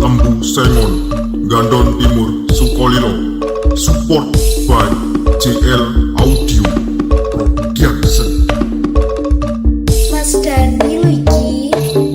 Lembu Sengon, Gandon Timur Sukolilo. Support by JL Audio Production. Mas Dani Luigi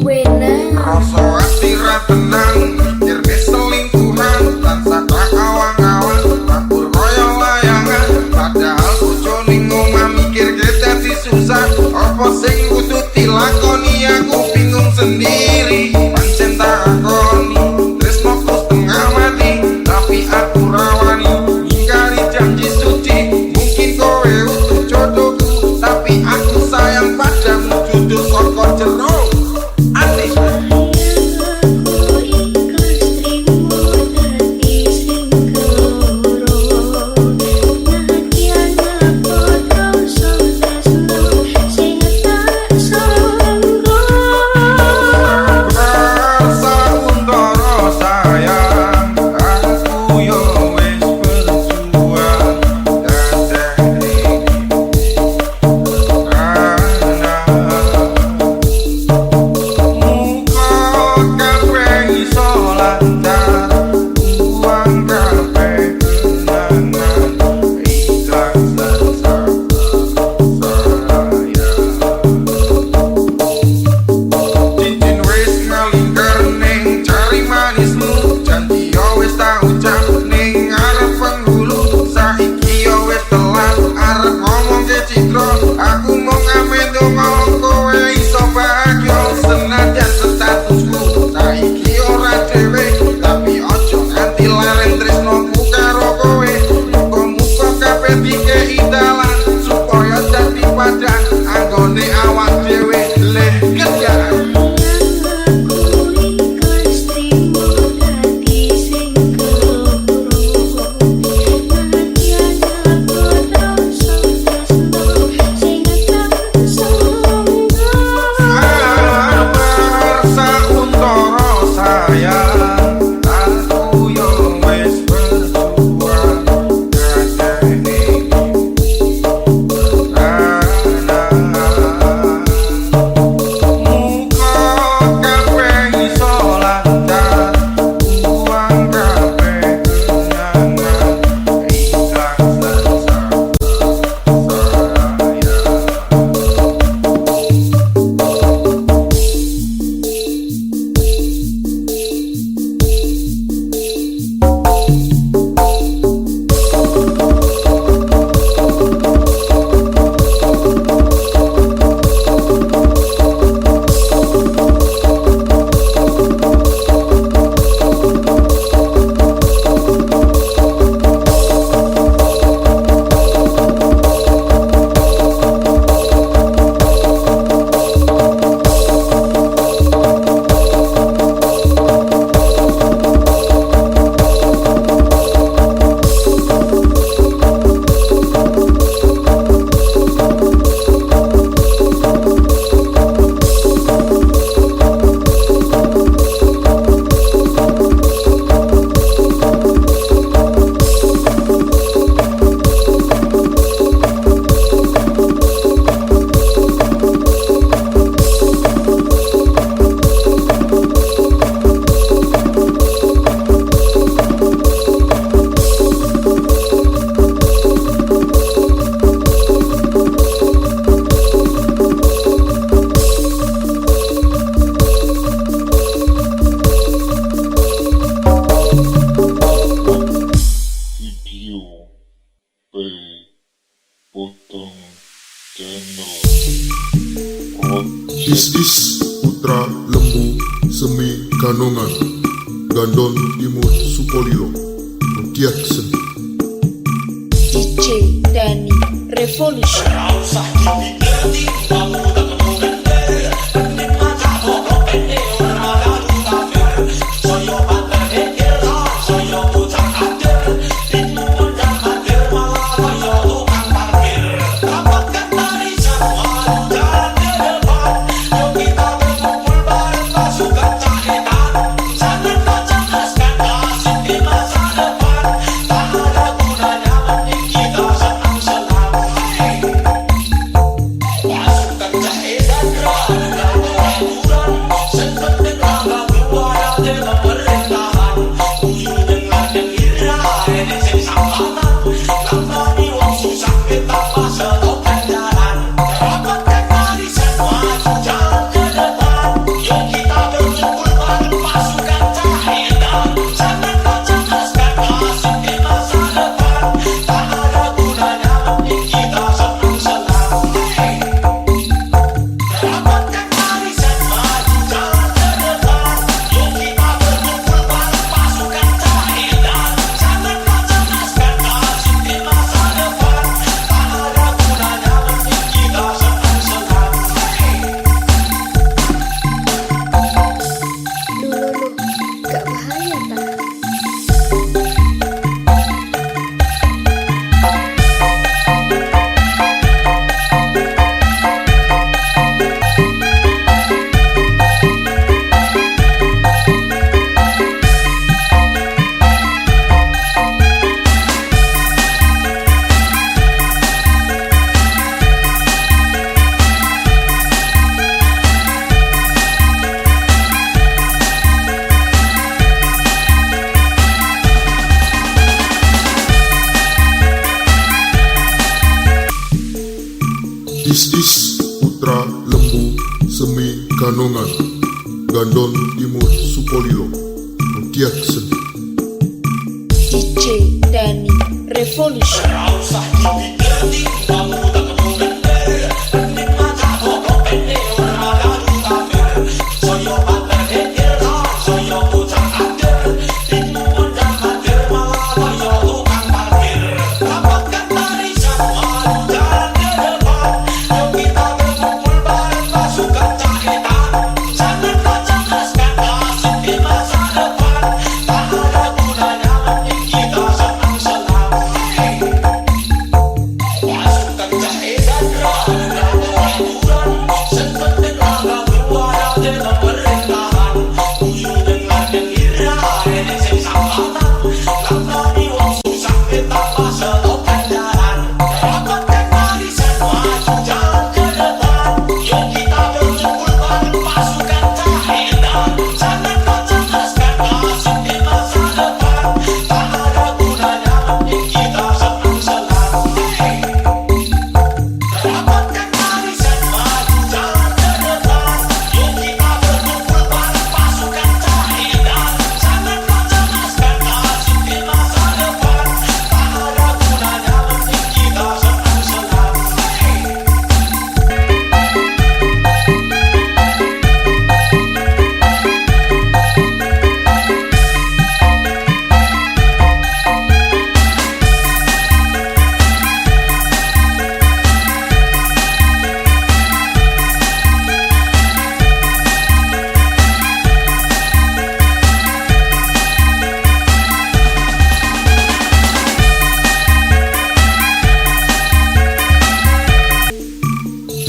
Wena rasa ati ra tenang mikir keselingkuhan tansah awang-awang kabur kaya layangan padahal bojone ngomah mikir dadi susah apa sing kudu dilakoni aku bingung sendiri pancen tak akoni tresnoku setengah mati tapi aku rawani ngingkari janji suci mungkin kowe utuh jodohku tapi aku sayang padamu judul saka jero ati aku mau ngamen dongong kowe iso bahagia senajan statusku saiki ora dhewe tapi ojo nganti laren tresnoku karo kowe muga-muga kabeh dikei dalan supaya dadi padang anggone awak dhewe leh kerjaan This is Putra Lembu Semi Ganongan, Gandon Timur Sukolilo Production. DJ Dani Revolution. This is Putra Lembu Semi Ganongan Gandon Timur Sukolilo Rukiat Sedih. DJ Dani Revolution.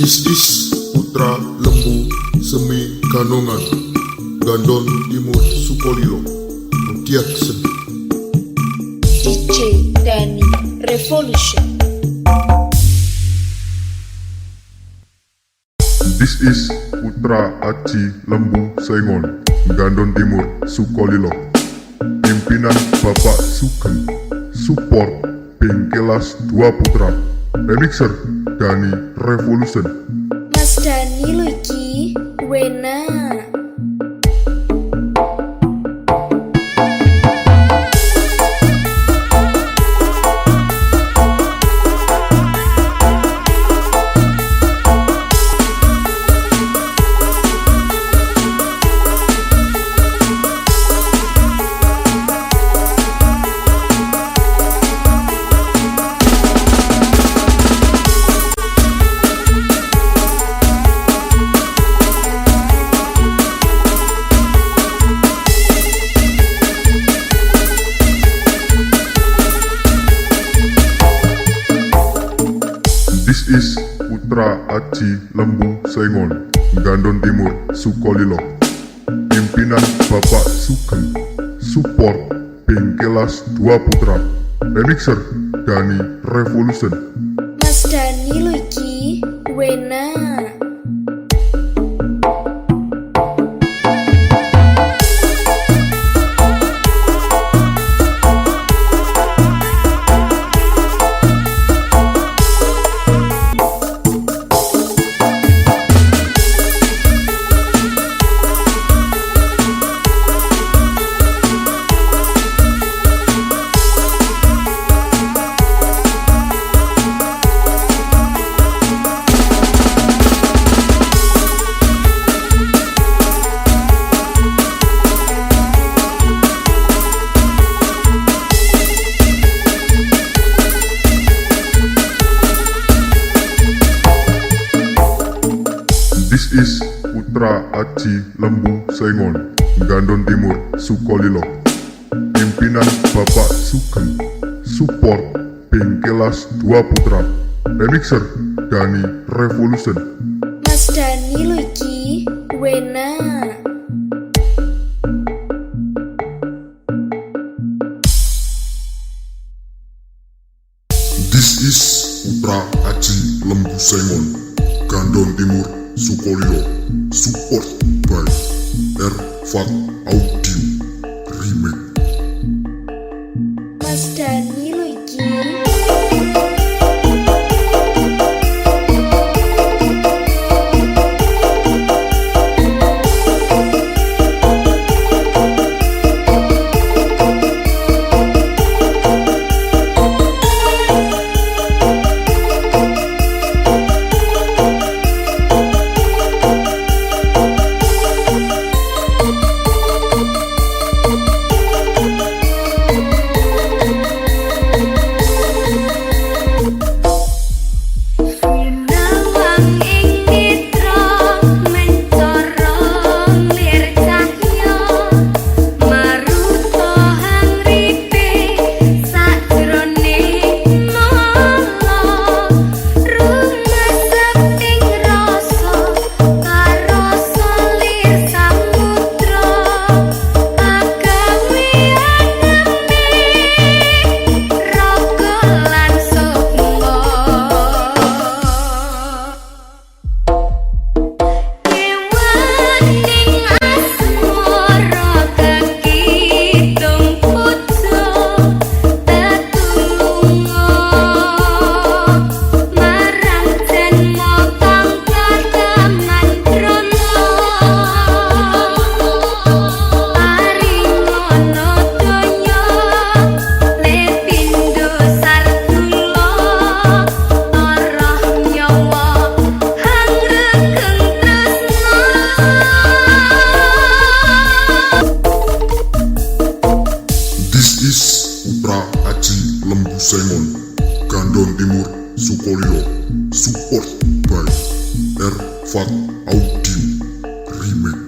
This is Putra Lembu Semi Ganongan Gandon Timur Sukolilo Rukiat Sedih. DJ Dani Revolution. This is Putra Aji Lembu Sengon Gandon Timur Sukolilo. Pimpinan Bapak Sugeng. Support Bengkelas 2 Putra. Remixer Dani Revolution. Mas Dani Luiki Wena. This is Putra Aji Lembu Sengon Gandon Timur Sukolilo. Pimpinan Bapak Sugeng. Support Bengkelas 2 Putra. Remixer Dani Revolution. Mas Dani Luiki Wena. This is Putra Aji Lembu Sengon Gandon Timur Sukolilo. Pimpinan Bapak Sugeng. Support Bengkelas 2 Putra. Remixer Dani Revolution. Mas Dani Luiki Wena. This is Putra Aji Lembu Sengon Gandon Timur Sukolilo. Support by Ervat Audio Remake. Mas Dani Luiki. Erfat Audio Remake.